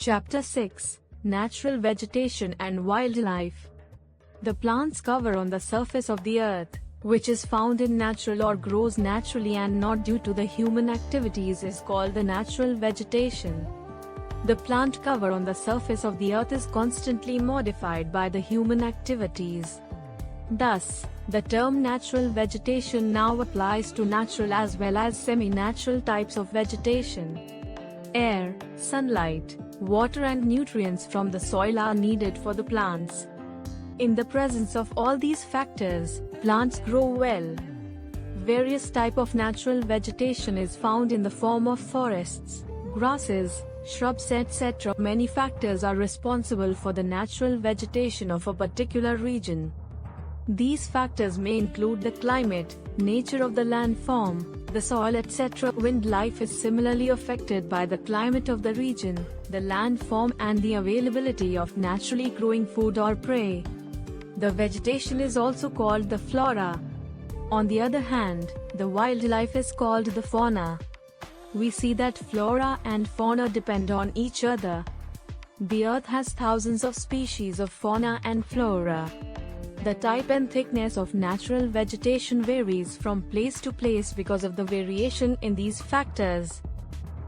Chapter 6: Natural Vegetation and Wildlife. The plants cover on the surface of the earth, which is found in natural or grows naturally and not due to the human activities, is called the natural vegetation. The plant cover on the surface of the earth is constantly modified by the human activities. Thus, the term natural vegetation now applies to natural as well as semi-natural types of vegetation. Air, sunlight, water and nutrients from the soil are needed for the plants. In the presence of all these factors, plants grow well. Various types of natural vegetation is found in the form of forests, grasses, shrubs, etc. Many factors are responsible for the natural vegetation of a particular region. These factors may include the climate, nature of the landform, the soil, etc. Wildlife is similarly affected by the climate of the region, the landform and the availability of naturally growing food or prey. The vegetation is also called the flora. On the other hand, the wildlife is called the fauna. We see that flora and fauna depend on each other. The earth has thousands of species of fauna and flora. The type and thickness of natural vegetation varies from place to place because of the variation in these factors.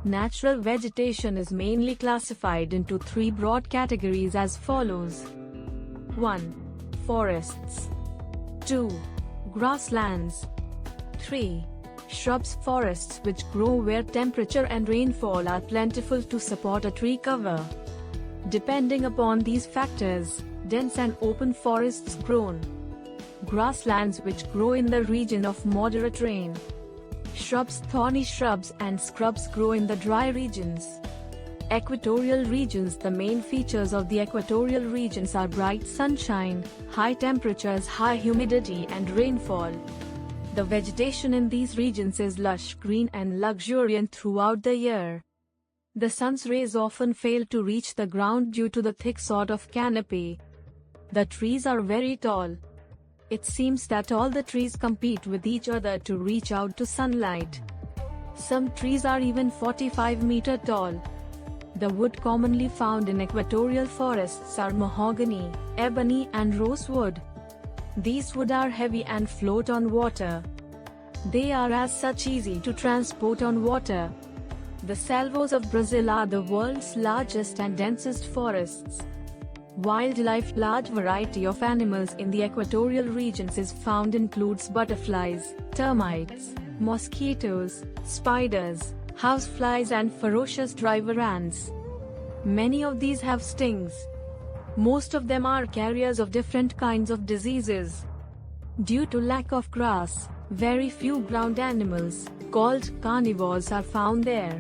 Natural vegetation is mainly classified into three broad categories as follows. 1. Forests. 2. Grasslands. 3. Shrubs. Forests which grow where temperature and rainfall are plentiful to support a tree cover. Depending upon these factors, dense and open forests grown. Grasslands which grow in the region of moderate rain. Shrubs. Thorny shrubs and scrubs grow in the dry regions. Equatorial regions. The main features of the equatorial regions are bright sunshine, high temperatures, high humidity and rainfall. The vegetation in these regions is lush green and luxuriant throughout the year. The sun's rays often fail to reach the ground due to the thick sort of canopy. The trees are very tall. It seems that all the trees compete with each other to reach out to sunlight. Some trees are even 45 meters tall. The wood commonly found in equatorial forests are mahogany, ebony and rosewood. These wood are heavy and float on water. They are as such easy to transport on water. The selvos of Brazil are the world's largest and densest forests. Wildlife. Large variety of animals in the equatorial regions is found includes butterflies, termites, mosquitoes, spiders, houseflies and ferocious driver ants. Many of these have stings. Most of them are carriers of different kinds of diseases. Due to lack of grass, very few ground animals, called carnivores, are found there.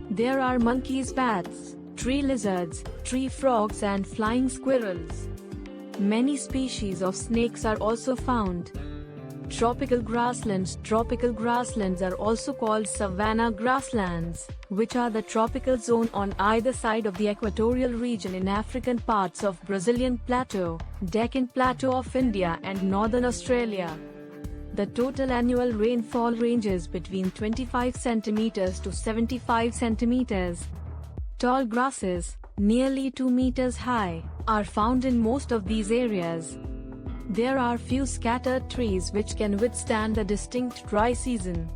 There are monkeys, bats, tree lizards, tree frogs and flying squirrels. Many species of snakes are also found. Tropical grasslands. Tropical grasslands are also called savanna grasslands, which are the tropical zone on either side of the equatorial region in African parts of Brazilian Plateau, Deccan Plateau of India and northern Australia. The total annual rainfall ranges between 25 centimeters to 75 centimeters. Tall grasses, nearly 2 meters high, are found in most of these areas. There are few scattered trees which can withstand the distinct dry season.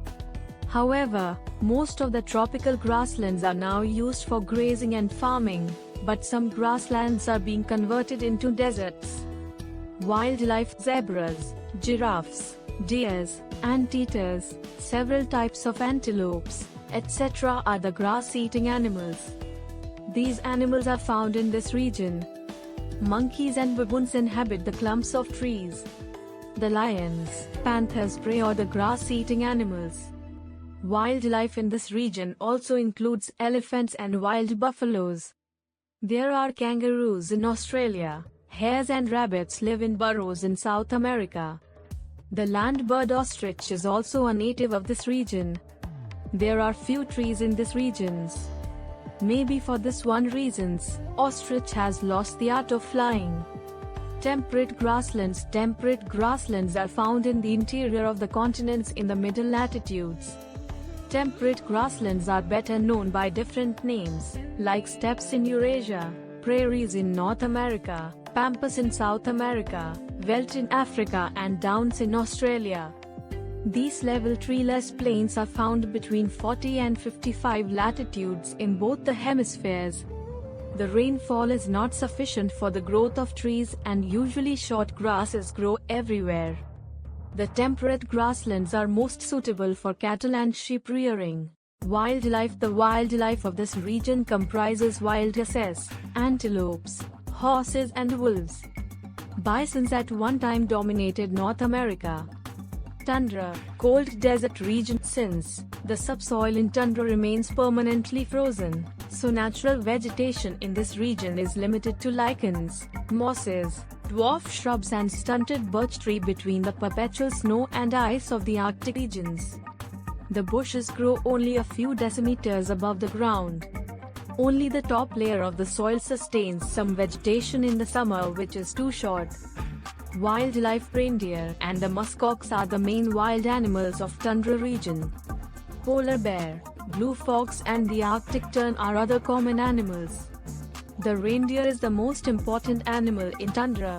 However, most of the tropical grasslands are now used for grazing and farming, but some grasslands are being converted into deserts. Wildlife. Zebras, giraffes, deers, anteaters, several types of antelopes, etc. are the grass-eating animals. These animals are found in this region. Monkeys and baboons inhabit the clumps of trees. The lions, panthers prey on the grass-eating animals. Wildlife in this region also includes elephants and wild buffaloes. There are kangaroos in Australia. Hares and rabbits live in burrows in South America. The land bird ostrich is also a native of this region. There are few trees in these regions. Maybe for this one reasons, ostrich has lost the art of flying. Temperate grasslands. Temperate grasslands are found in the interior of the continents in the middle latitudes. Temperate grasslands are better known by different names, like steppes in Eurasia, prairies in North America, pampas in South America, veldt in Africa and downs in Australia. These level treeless plains are found between 40 and 55 latitudes in both the hemispheres. The rainfall is not sufficient for the growth of trees and usually short grasses grow everywhere. The temperate grasslands are most suitable for cattle and sheep rearing. Wildlife. The wildlife of this region comprises wild asses, antelopes, horses and wolves. Bisons at one time dominated North America. Tundra, cold desert region. Since the subsoil in tundra remains permanently frozen, so natural vegetation in this region is limited to lichens, mosses, dwarf shrubs and stunted birch tree between the perpetual snow and ice of the Arctic regions. The bushes grow only a few decimeters above the ground. Only the top layer of the soil sustains some vegetation in the summer, which is too short. Wildlife. Reindeer and the muskox are the main wild animals of tundra region. Polar bear, blue fox and the Arctic tern are other common animals. The reindeer is the most important animal in tundra.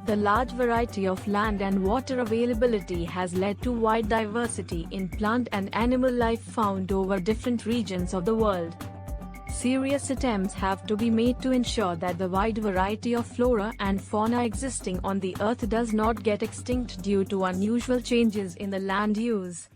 The large variety of land and water availability has led to wide diversity in plant and animal life found over different regions of the world. Serious attempts have to be made to ensure that the wide variety of flora and fauna existing on the Earth does not get extinct due to unusual changes in the land use.